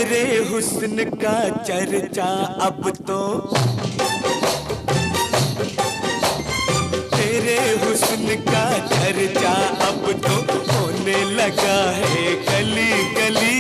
तेरे हुस्न का चर्चा अब तो, तेरे हुस्न का चर्चा अब तो होने लगा है गली गली